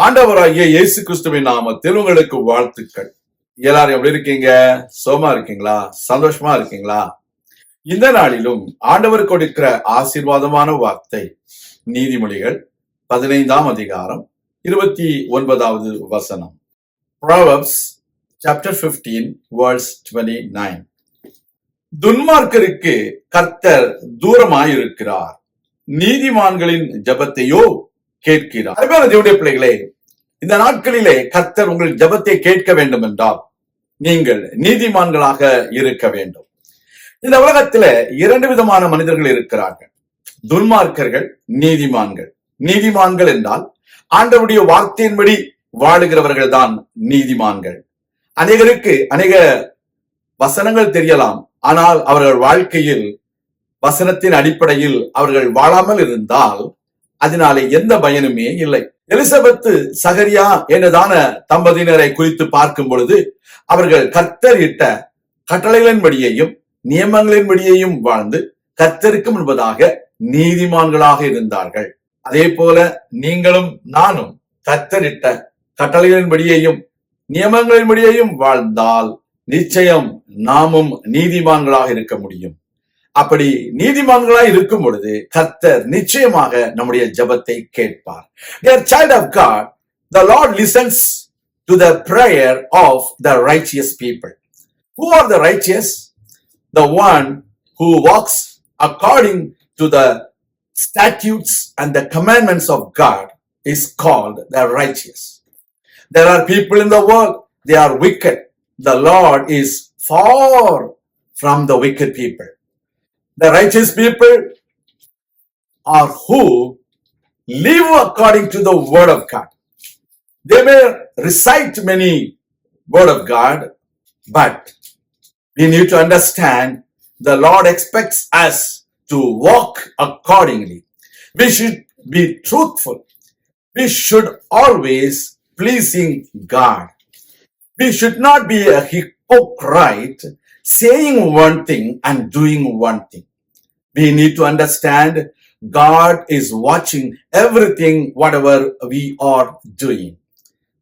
ஆண்டவராகிய இயேசு கிறிஸ்துவின் நாமத்தில் உங்களுக்கு வாழ்த்துக்கள். எல்லாரும் எப்படி இருக்கீங்க? சோமா இருக்கீங்களா? சந்தோஷமா இருக்கீங்களா? இந்த நாளிலும் ஆண்டவர் கொடுக்கிற ஆசீர்வாதமான வார்த்தை நீதிமொழிகள் 15ஆம் அதிகாரம் 29வது வசனம். Proverbs chapter 15 verse 29. துன்மார்க்கருக்கு கர்த்தர் தூரமாயிருக்கிறார், நீதிமான்களின் ஜெபத்தையோ கேட்கிறார். அருமையான தேவனுடைய பிள்ளைகளே, இந்த நாட்களிலே கர்த்தர் உங்கள் ஜெபத்தை கேட்க வேண்டும் என்றால் நீங்கள் நீதிமான்களாக இருக்க வேண்டும். இந்த உலகத்தில இரண்டு விதமான மனிதர்கள் இருக்கிறார்கள், துன்மார்க்கர்கள், நீதிமான்கள். நீதிமான்கள் என்றால் ஆண்டவருடைய வார்த்தையின்படி வாழுகிறவர்கள் தான் நீதிமான்கள். அநேகருக்கு அநேக வசனங்கள் தெரியலாம், ஆனால் அவர்கள் வாழ்க்கையில் வசனத்தின் அடிப்படையில் அவர்கள் வாழாமல் இருந்தால் அதனாலே எந்த பயனுமே இல்லை. எலிசபெத்து சகரியா என்றதான தம்பதியினரை குறித்து பார்க்கும் பொழுது அவர்கள் கர்த்தர் இட்ட கட்டளைகளின்படியையும் நியமங்களின்படியையும் வாழ்ந்து கர்த்தருக்கு முன்பதாக நீதிமான்களாக இருந்தார்கள். அதே போல நீங்களும் நானும் கர்த்தர் இட்ட கட்டளைகளின்படியையும் நியமங்களின்படியையும் வாழ்ந்தால் நிச்சயம் நாமும் நீதிமான்களாக இருக்க முடியும். அப்படி நீதிமான்களாய் இருக்கும் பொழுது கர்த்தர் நிச்சயமாக நம்முடைய ஜெபத்தை கேட்பார். Dear child of God, the Lord listens to the prayer of the righteous people. Who are the righteous? The one who walks according to the statutes and the commandments of God is called the righteous. There are people in the world, they are wicked. The Lord is far from the wicked people. The righteous people are who live according to the word of God. They may recite many word of God, but we need to understand the Lord expects us to walk accordingly. We should be truthful. We should always pleasing God. We should not be a hypocrite, saying one thing and doing one thing. We need to understand God is watching everything, whatever we are doing.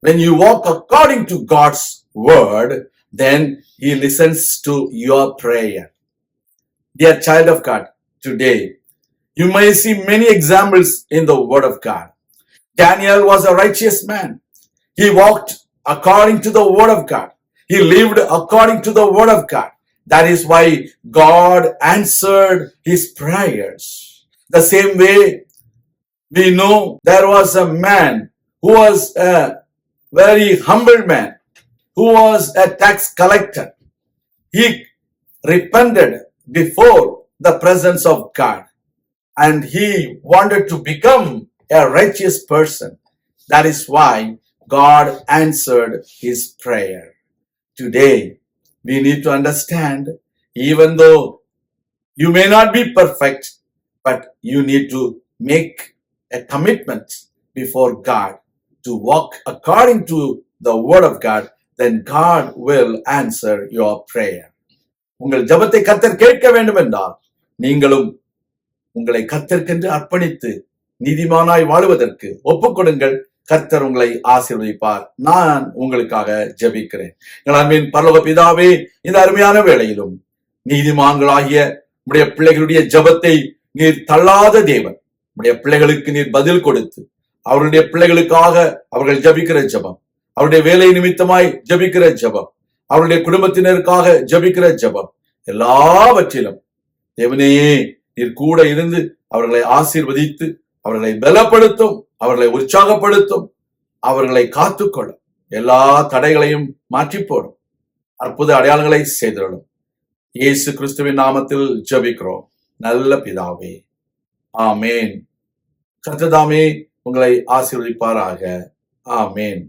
When you walk according to God's word, then He listens to your prayer. Dear child of God, today you may see many examples in the word of God. Daniel was a righteous man. He walked according to the word of God. He lived according to the word of God. That is why God answered his prayers. The same way, we know there was a man who was a very humble man, who was a tax collector. He repented before the presence of God and he wanted to become a righteous person. That is why God answered his prayer. Today, we need to understand, even though you may not be perfect, but you need to make a commitment before God to walk according to the word of God, then God will answer your prayer. உங்கள் ஜெபத்தை கர்த்தர் கேட்க வேண்டும் என்றால் நீங்களும் உங்களை கர்த்தருக்கென்று அர்ப்பணித்து நீதிமானாய் வாழுவதற்கு ஒப்புக்கொடுங்கள். கர்த்தர் உங்களை ஆசீர்வதிப்பார். நான் உங்களுக்காக ஜெபிக்கிறேன். எங்கள் பரலோக பிதாவே, இந்த அருமையான வேளையிலும் நீதிமான்களாகிய உடைய பிள்ளைகளுடைய ஜெபத்தை நீர் தள்ளாத தேவன். உடைய பிள்ளைகளுக்கு நீர் பதில் கொடுத்து அவருடைய பிள்ளைகளுக்காக அவர்கள் ஜெபிக்கிற ஜெபம், அவருடைய வேலை நிமித்தமாய் ஜெபிக்கிற ஜெபம், அவருடைய குடும்பத்தினருக்காக ஜெபிக்கிற ஜெபம், எல்லாவற்றிலும் தேவனே நீர் கூட இருந்து அவர்களை ஆசீர்வதித்து அவர்களை பலப்படுத்தும், அவர்களை உற்சாகப்படுத்தும், அவர்களை காத்துக்கொள்ளும், எல்லா தடைகளையும் மாற்றி போடும், அற்புத அடையாளங்களை செய்திடும். இயேசு கிறிஸ்துவின் நாமத்தில் ஜெபிக்கிறோம் நல்ல பிதாவே, ஆமேன். கர்த்தர் தாமே உங்களை ஆசீர்வதிப்பாராக. ஆமேன்.